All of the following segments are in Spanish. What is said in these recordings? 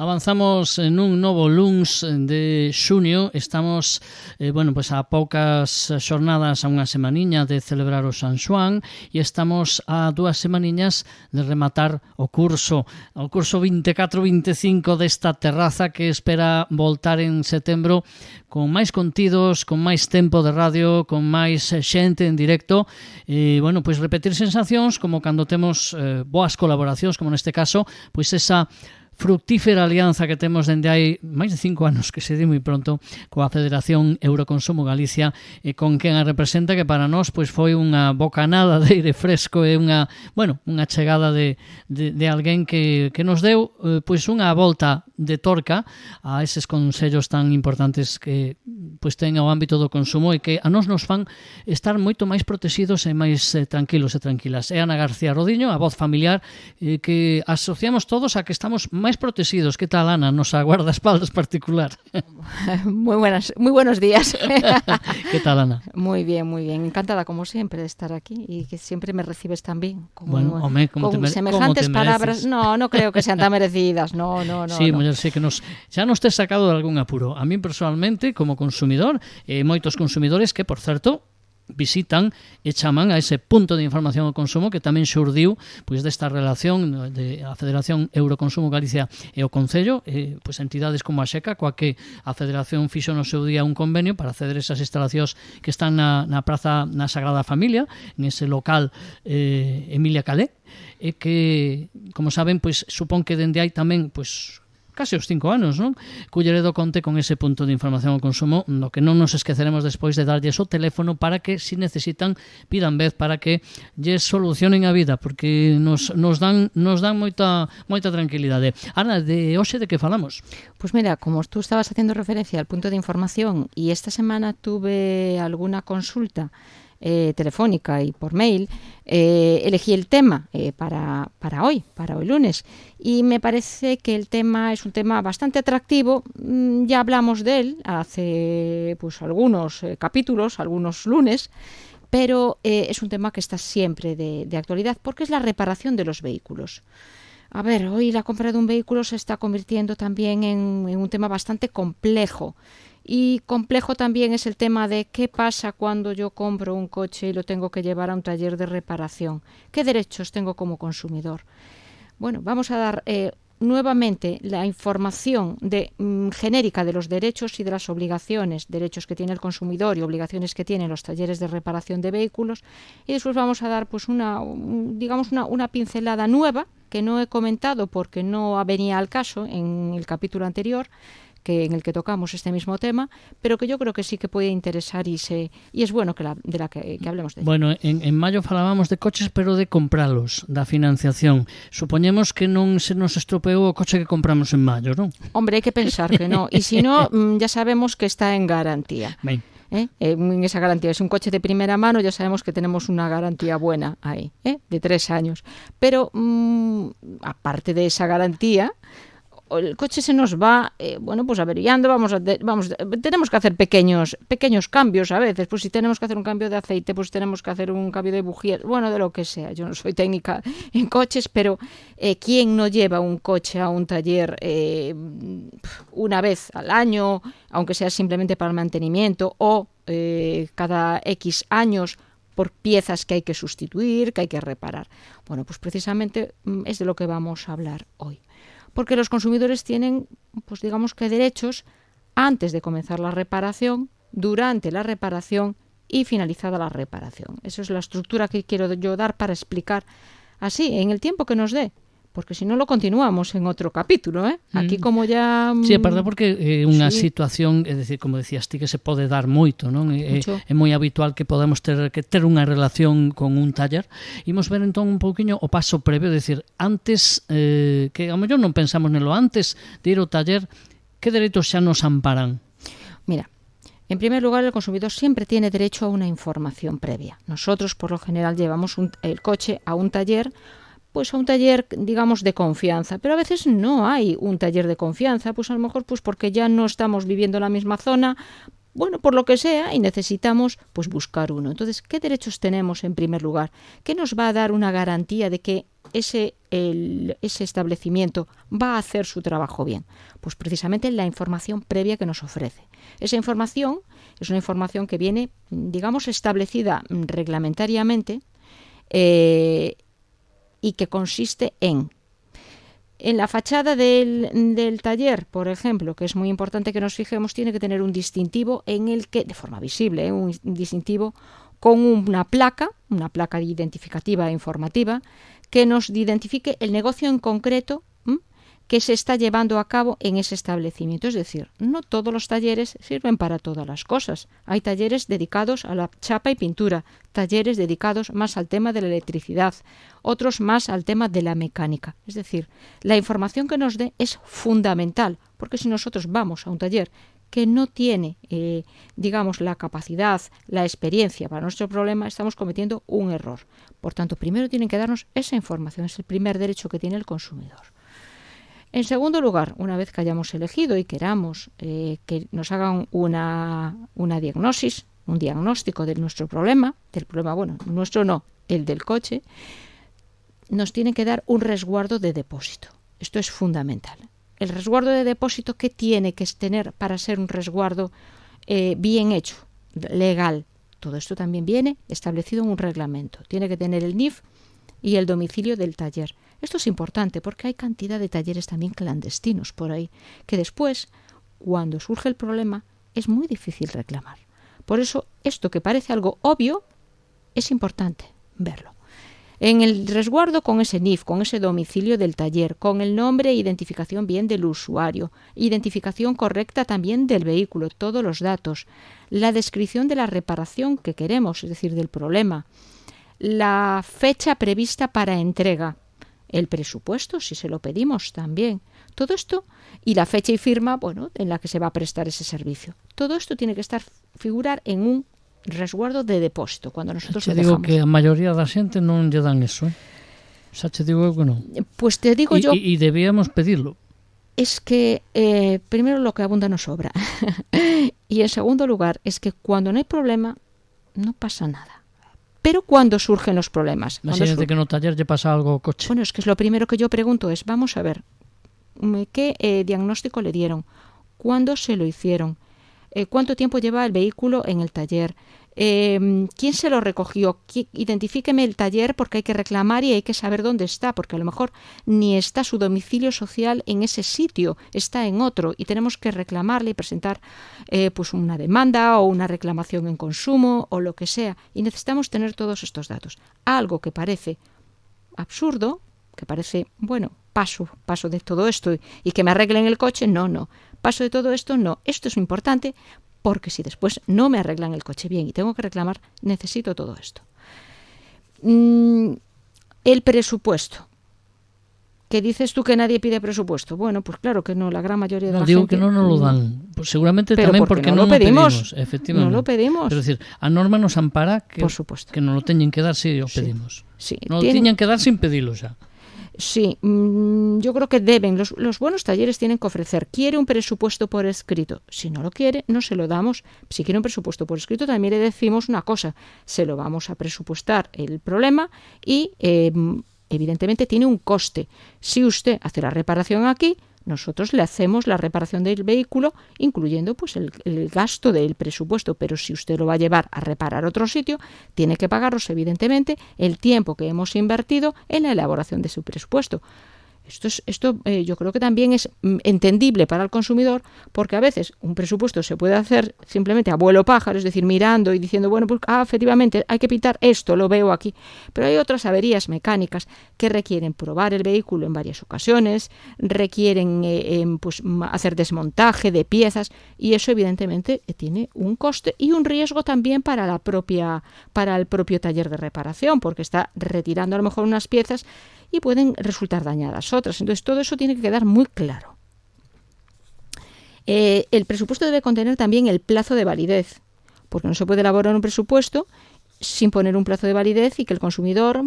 Avanzamos nun novo luns de xuño. Estamos, pues a poucas xornadas, a unha semaniña de celebrar o San Xoán, e estamos a 2 semaniñas de rematar o curso 24-25 desta terraza que espera voltar en setembro con máis contidos, con máis tempo de radio, con máis xente en directo e, pois repetir sensacións como cando temos boas colaboracións, como neste caso, pois esa fructífera alianza que temos dende hai máis de 5 anos, que se di moi pronto, coa Federación Euroconsumo Galicia, e con quen a representa, que para nós pois foi unha bocanada de aire fresco e unha chegada de alguén que nos deu pois unha volta de torca a eses consellos tan importantes que pois ten ao ámbito do consumo e que a nós nos fan estar moito máis protegidos e máis tranquilos e tranquilas. É Ana García Rodiño, a voz familiar, que asociamos todos a que estamos máis protegidos. Que tal, Ana, nosa guardaespaldas particular? Muy buenos días. Que tal, Ana? Muy bien. Encantada, como siempre, de estar aquí y que siempre me recibes tan bien. Con semejantes palabras. No creo que sean tan merecidas. No. Sí, muller, sí que xa nos tes sacado de algún apuro. A mí, personalmente, como consumidor, moitos consumidores que, por certo, visitan e chaman a ese punto de información ao consumo que tamén xurdiu pois desta relación de a Federación Euroconsumo Galicia e o Concello, pois entidades como a Xeca, coa que a Federación fixo no seu día un convenio para ceder esas instalacións que están na Praza na Sagrada Familia, en ese local Emilia Calé, e que, como saben, pois supón que dende hai tamén pois case os 5 anos, non? Culleredo conte con ese punto de información ao consumo, no que non nos esqueceremos despois de darlles o teléfono para que, si necesitan, pidan vez para que lles solucionen a vida, porque nos dan moita tranquilidade. Ana, de hoxe de que falamos? Pues mira, como tú estabas haciendo referencia al punto de información y esta semana tuve alguna consulta telefónica y por mail, elegí el tema para hoy lunes, y me parece que el tema es un tema bastante atractivo. Ya hablamos de él hace pues algunos capítulos, algunos lunes, pero es un tema que está siempre de actualidad, porque es la reparación de los vehículos. A ver, hoy la compra de un vehículo se está convirtiendo también en un tema bastante complejo. Y complejo también es el tema de qué pasa cuando yo compro un coche y lo tengo que llevar a un taller de reparación. ¿Qué derechos tengo como consumidor? Bueno, vamos a dar nuevamente la información genérica de los derechos y de las obligaciones, derechos que tiene el consumidor y obligaciones que tienen los talleres de reparación de vehículos, y después vamos a dar pues una pincelada nueva que no he comentado porque no venía al caso en el capítulo anterior, en el que tocamos este mismo tema, pero que yo creo que sí que puede interesar y es bueno que hablemos de ello. Bueno, en maio falábamos de coches, pero de compralos, da financiación. Supoñemos que non se nos estropeou o coche que compramos en maio, non? Hombre, hai que pensar que no, y si no, ya sabemos que está en garantía. Ben. En esa garantía, es un coche de primera mano, ya sabemos que tenemos una garantía buena ahí, de 3 años. Pero aparte de esa garantía, el coche se nos va, pues averiando, tenemos que hacer pequeños cambios a veces. Pues si tenemos que hacer un cambio de aceite, pues tenemos que hacer un cambio de bujías, de lo que sea. Yo no soy técnica en coches, pero ¿quién no lleva un coche a un taller una vez al año, aunque sea simplemente para el mantenimiento, o cada X años, por piezas que hay que sustituir, que hay que reparar? Bueno, pues precisamente es de lo que vamos a hablar hoy. Porque los consumidores tienen, pues digamos que derechos antes de comenzar la reparación, durante la reparación y finalizada la reparación. Esa es la estructura que quiero yo dar para explicar así, en el tiempo que nos dé. Porque si no lo continuamos en otro capítulo, Aquí como ya... Sí, aparte porque é unha situación, é dicir, como decías ti, que se pode dar moito, non? É moi habitual que podamos ter unha relación con un taller. Imos ver entón un pouquiño o paso previo, é dicir, antes, que a mellor non pensamos nelo, antes de ir ao taller, que dereitos xa nos amparan? Mira, en primer lugar, el consumidor siempre tiene derecho a una información previa. Nosotros, por lo general, llevamos el coche a un taller, pues a un taller, digamos, de confianza, pero a veces no hay un taller de confianza, pues a lo mejor pues porque ya no estamos viviendo en la misma zona, por lo que sea, y necesitamos pues buscar uno. Entonces, ¿qué derechos tenemos en primer lugar? ¿Qué nos va a dar una garantía de que ese establecimiento va a hacer su trabajo bien? Pues precisamente la información previa que nos ofrece. Esa información es una información que viene, digamos, establecida reglamentariamente y que consiste en la fachada del taller, por ejemplo, que es muy importante que nos fijemos, tiene que tener un distintivo en el que, de forma visible, un distintivo con una placa identificativa e informativa que nos identifique el negocio en concreto que se está llevando a cabo en ese establecimiento. Es decir, no todos los talleres sirven para todas las cosas. Hay talleres dedicados a la chapa y pintura, talleres dedicados más al tema de la electricidad, otros más al tema de la mecánica. Es decir, la información que nos dé es fundamental, porque si nosotros vamos a un taller que no tiene, digamos, la capacidad, la experiencia para nuestro problema, estamos cometiendo un error. Por tanto, primero tienen que darnos esa información, es el primer derecho que tiene el consumidor. En segundo lugar, una vez que hayamos elegido y queramos que nos hagan una diagnosis, un diagnóstico de nuestro problema, nuestro no, el del coche, nos tienen que dar un resguardo de depósito. Esto es fundamental. El resguardo de depósito, ¿qué tiene que tener para ser un resguardo bien hecho, legal? Todo esto también viene establecido en un reglamento. Tiene que tener el NIF y el domicilio del taller. Esto es importante porque hay cantidad de talleres también clandestinos por ahí, que después, cuando surge el problema, es muy difícil reclamar. Por eso, esto que parece algo obvio, es importante verlo. En el resguardo con ese NIF, con ese domicilio del taller, con el nombre e identificación bien del usuario, identificación correcta también del vehículo, todos los datos, la descripción de la reparación que queremos, es decir, del problema, la fecha prevista para entrega, el presupuesto, si se lo pedimos también, todo esto, y la fecha y firma, en la que se va a prestar ese servicio. Todo esto tiene que figurar en un resguardo de depósito cuando nosotros lo dejamos. Digo que a maioría da xente non lle dan eso, Xa che digo eu que non. Pues te digo yo... Y debíamos pedirlo. Es que, primero, lo que abunda no sobra. Y en segundo lugar, es que cuando no hay problema, no pasa nada. Pero cuando surgen los problemas... Imagínate que no taller lle pasa algo ao coche. Bueno, es que es lo primero que yo pregunto es, vamos a ver, ¿qué diagnóstico le dieron? ¿Cuándo se lo hicieron? ¿Cuánto tiempo lleva el vehículo en el taller? ¿Quién se lo recogió? Identifíqueme el taller porque hay que reclamar y hay que saber dónde está, porque a lo mejor ni está su domicilio social en ese sitio, está en otro y tenemos que reclamarle y presentar pues una demanda o una reclamación en consumo o lo que sea, y necesitamos tener todos estos datos. Algo que parece absurdo, que parece, paso de todo esto y que me arreglen el coche, no. Paso de todo esto, no. Esto es importante porque si después no me arreglan el coche bien y tengo que reclamar, necesito todo esto. El presupuesto. ¿Qué dices tú que nadie pide presupuesto? Bueno, pues claro que no, la gran mayoría de la gente... Digo que no nos lo dan. Pues seguramente pero tamén porque no non lo pedimos. Efectivamente. No lo pedimos. Es decir, a norma nos ampara que, por supuesto, que non lo teñen que dar si o pedimos. Sí. Non lo teñen que dar sin pedilo xa. Sí, yo creo que deben, los buenos talleres tienen que ofrecer. ¿Quiere un presupuesto por escrito? Si no lo quiere, no se lo damos. Si quiere un presupuesto por escrito, también le decimos una cosa, se lo vamos a presupuestar el problema y evidentemente tiene un coste. Si usted hace la reparación aquí, nosotros le hacemos la reparación del vehículo, incluyendo pues el gasto del presupuesto, pero si usted lo va a llevar a reparar otro sitio, tiene que pagaros evidentemente el tiempo que hemos invertido en la elaboración de su presupuesto. Esto yo creo que también es entendible para el consumidor, porque a veces un presupuesto se puede hacer simplemente a vuelo pájaro, es decir, mirando y diciendo, pues efectivamente hay que pintar esto, lo veo aquí. Pero hay otras averías mecánicas que requieren probar el vehículo en varias ocasiones, requieren pues hacer desmontaje de piezas, y eso evidentemente tiene un coste y un riesgo también para el propio taller de reparación, porque está retirando a lo mejor unas piezas y pueden resultar dañadas otras. Entonces todo eso tiene que quedar muy claro. El presupuesto debe contener también el plazo de validez, porque no se puede elaborar un presupuesto sin poner un plazo de validez y que el consumidor,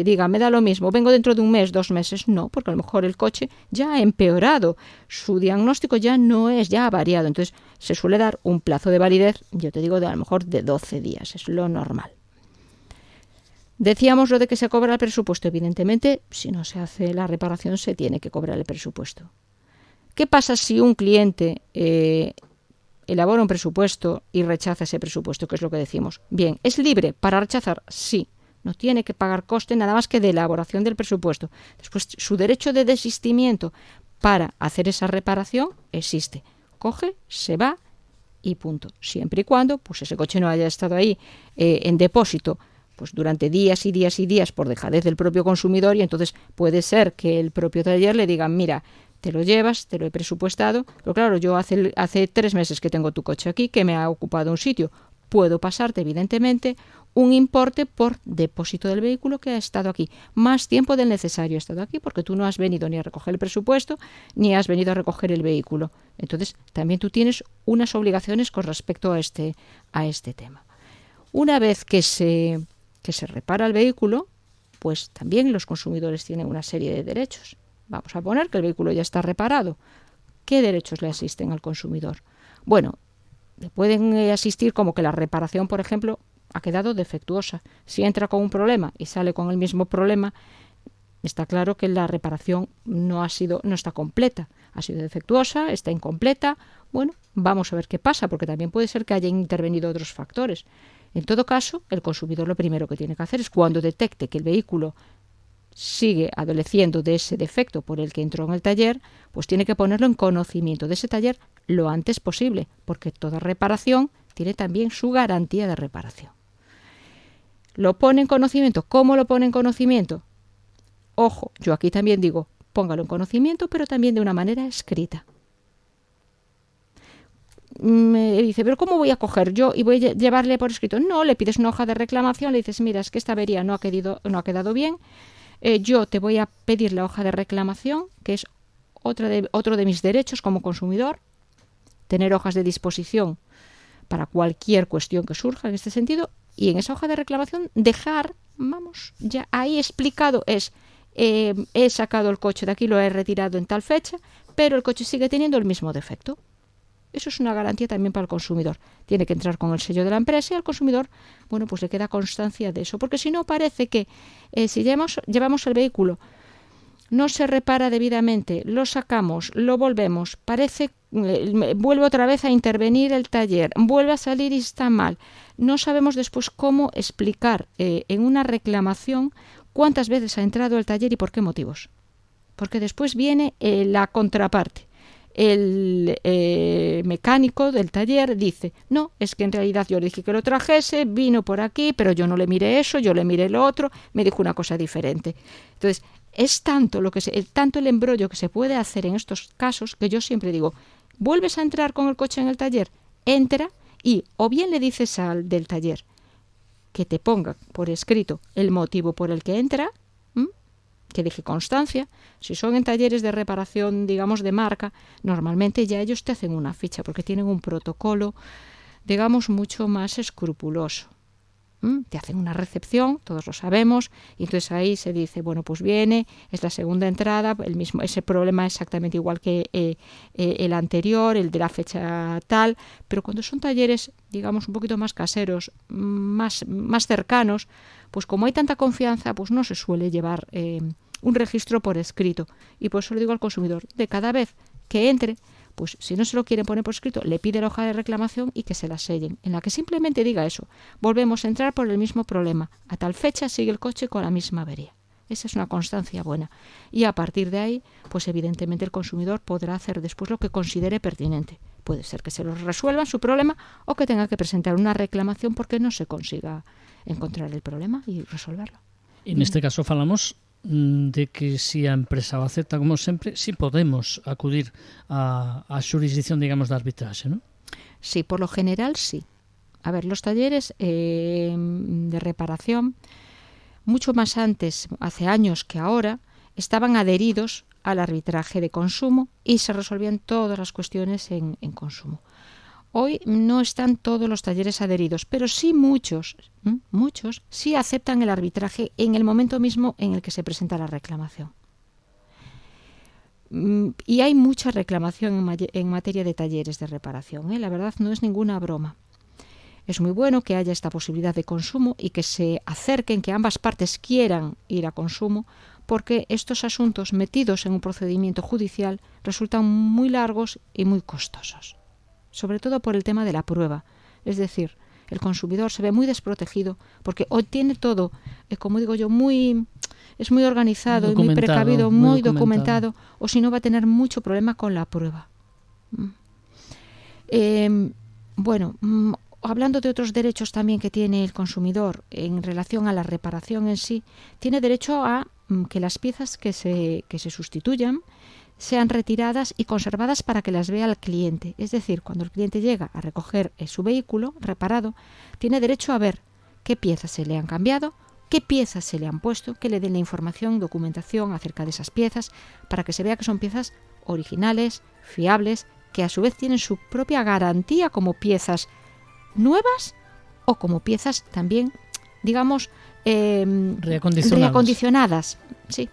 diga, me da lo mismo, vengo dentro de un mes, 2 meses. No, porque a lo mejor el coche ya ha empeorado, su diagnóstico ya ha variado. Entonces se suele dar un plazo de validez, yo te digo, a lo mejor de 12 días, es lo normal. Decíamos lo de que se cobra el presupuesto. Evidentemente, si no se hace la reparación, se tiene que cobrar el presupuesto. ¿Qué pasa si un cliente elabora un presupuesto y rechaza ese presupuesto? ¿Qué es lo que decimos? Bien, ¿es libre para rechazar? Sí. No tiene que pagar coste nada más que de elaboración del presupuesto. Después, su derecho de desistimiento para hacer esa reparación existe. Coge, se va y punto. Siempre y cuando pues ese coche no haya estado ahí en depósito pues durante días y días y días por dejadez del propio consumidor, y entonces puede ser que el propio taller le diga, mira, te lo llevas, te lo he presupuestado, pero claro, yo hace 3 meses que tengo tu coche aquí, que me ha ocupado un sitio. Puedo pasarte, evidentemente, un importe por depósito del vehículo que ha estado aquí. Más tiempo del necesario ha estado aquí porque tú no has venido ni a recoger el presupuesto ni has venido a recoger el vehículo. Entonces, también tú tienes unas obligaciones con respecto a este tema. Una vez que se repara el vehículo, pues también los consumidores tienen una serie de derechos. Vamos a poner que el vehículo ya está reparado. ¿Qué derechos le asisten al consumidor? Bueno, le pueden asistir como que la reparación, por ejemplo, ha quedado defectuosa. Si entra con un problema y sale con el mismo problema, está claro que la reparación no está completa. Ha sido defectuosa, está incompleta. Bueno, vamos a ver qué pasa, porque también puede ser que hayan intervenido otros factores. En todo caso, el consumidor lo primero que tiene que hacer es, cuando detecte que el vehículo sigue adoleciendo de ese defecto por el que entró en el taller, pues tiene que ponerlo en conocimiento de ese taller lo antes posible, porque toda reparación tiene también su garantía de reparación. Lo pone en conocimiento. ¿Cómo lo pone en conocimiento? Ojo, yo aquí también digo, póngalo en conocimiento, pero también de una manera escrita. Me dice, pero ¿cómo voy a coger yo y voy a llevarle por escrito? No, le pides una hoja de reclamación, le dices, mira, es que esta avería no ha quedado bien, yo te voy a pedir la hoja de reclamación, que es otro de mis derechos como consumidor, tener hojas de disposición para cualquier cuestión que surja en este sentido, y en esa hoja de reclamación dejar, ya ahí explicado he sacado el coche de aquí, lo he retirado en tal fecha, pero el coche sigue teniendo el mismo defecto. Eso es una garantía también para el consumidor. Tiene que entrar con el sello de la empresa y al consumidor, bueno, pues le queda constancia de eso. Porque si no, parece que si llevamos el vehículo, no se repara debidamente, lo sacamos, lo volvemos, vuelve otra vez a intervenir el taller, vuelve a salir y está mal. No sabemos después cómo explicar en una reclamación cuántas veces ha entrado el taller y por qué motivos. Porque después viene la contraparte. El mecánico del taller dice, no, es que en realidad yo le dije que lo trajese, vino por aquí, pero yo no le miré eso, yo le miré lo otro, me dijo una cosa diferente. Entonces, es tanto el embrollo que se puede hacer en estos casos, que yo siempre digo, vuelves a entrar con el coche en el taller, entra y o bien le dices al del taller que te ponga por escrito el motivo por el que entra, que deje constancia. Si son en talleres de reparación, digamos, de marca, normalmente ya ellos te hacen una ficha porque tienen un protocolo, digamos, mucho más escrupuloso. Te hacen una recepción, todos lo sabemos, y entonces ahí se dice, bueno, pues viene, es la segunda entrada, ese problema exactamente igual que el anterior, el de la fecha tal, pero cuando son talleres, digamos, un poquito más caseros, más cercanos, pues como hay tanta confianza, pues no se suele llevar un registro por escrito, y por eso le digo al consumidor, de cada vez que entre, pues si no se lo quieren poner por escrito, le pide la hoja de reclamación y que se la sellen, en la que simplemente diga eso, volvemos a entrar por el mismo problema, a tal fecha sigue el coche con la misma avería. Esa es una constancia buena. Y a partir de ahí, pues evidentemente el consumidor podrá hacer después lo que considere pertinente. Puede ser que se lo resuelvan su problema o que tenga que presentar una reclamación porque no se consiga encontrar el problema y resolverlo. En este caso falamos de que si a empresa o acepta, como sempre, si podemos acudir a xurisdicción, digamos, de arbitraxe, ¿no? Sí, por lo general sí. A ver, los talleres de reparación, mucho más antes, hace años que ahora, estaban adheridos al arbitraje de consumo y se resolvían todas las cuestiones en consumo. Hoy no están todos los talleres adheridos, pero sí muchos sí aceptan el arbitraje en el momento mismo en el que se presenta la reclamación. Y hay mucha reclamación en materia de talleres de reparación, la verdad no es ninguna broma. es muy bueno que haya esta posibilidad de consumo y que se acerquen, que ambas partes quieran ir a consumo, porque estos asuntos metidos en un procedimiento judicial resultan muy largos y muy costosos, sobre todo por el tema de la prueba. Es decir, el consumidor se ve muy desprotegido porque hoy tiene todo, como digo yo, es muy organizado y muy precavido, muy documentado, o si no va a tener mucho problema con la prueba. Hablando de otros derechos también que tiene el consumidor en relación a la reparación en sí, tiene derecho a que las piezas que se sustituyan sean retiradas y conservadas para que las vea el cliente. Es decir, cuando el cliente llega a recoger su vehículo reparado, tiene derecho a ver qué piezas se le han cambiado, qué piezas se le han puesto, que le den la información, documentación acerca de esas piezas, para que se vea que son piezas originales, fiables, que a su vez tienen su propia garantía como piezas nuevas o como piezas también, digamos, reacondicionadas. Sí.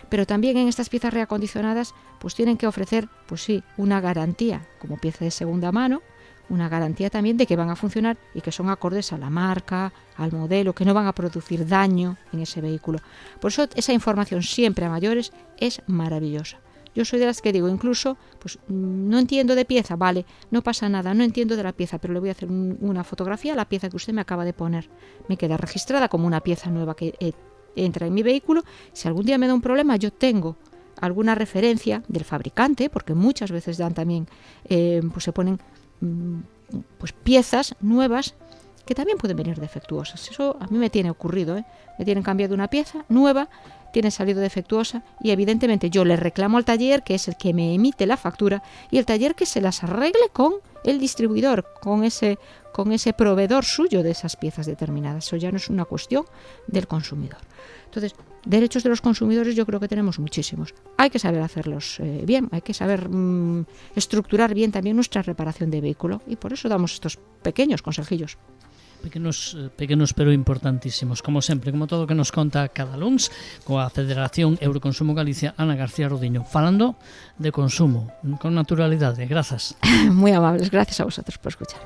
Pero también en estas piezas reacondicionadas pues tienen que ofrecer, pues sí, una garantía como pieza de segunda mano, una garantía también de que van a funcionar y que son acordes a la marca, al modelo, que no van a producir daño en ese vehículo. Por eso esa información siempre a mayores es maravillosa. Yo soy de las que digo, incluso, pues no entiendo de pieza, vale, no pasa nada, no entiendo de la pieza, pero le voy a hacer una fotografía a la pieza que usted me acaba de poner. Me queda registrada como una pieza nueva que entra en mi vehículo. Si algún día me da un problema, yo tengo alguna referencia del fabricante, porque muchas veces dan también, pues se ponen pues piezas nuevas que también pueden venir defectuosas. Eso a mí me tiene ocurrido, me tienen cambiado una pieza nueva, tiene salido defectuosa y evidentemente yo le reclamo al taller, que es el que me emite la factura, y el taller que se las arregle con el distribuidor, con ese proveedor suyo de esas piezas determinadas. Eso ya no es una cuestión del consumidor. Entonces, derechos de los consumidores yo creo que tenemos muchísimos. Hay que saber hacerlos bien, hay que saber estructurar bien también nuestra reparación de vehículo, y por eso damos estos pequeños consejillos. Pequenos pero importantísimos, como sempre, como todo o que nos conta cada luns coa Federación Euroconsumo Galicia, Ana García Rodiño, falando de consumo con naturalidade. Grazas. Muy amables, gracias a vosotros por escuchar.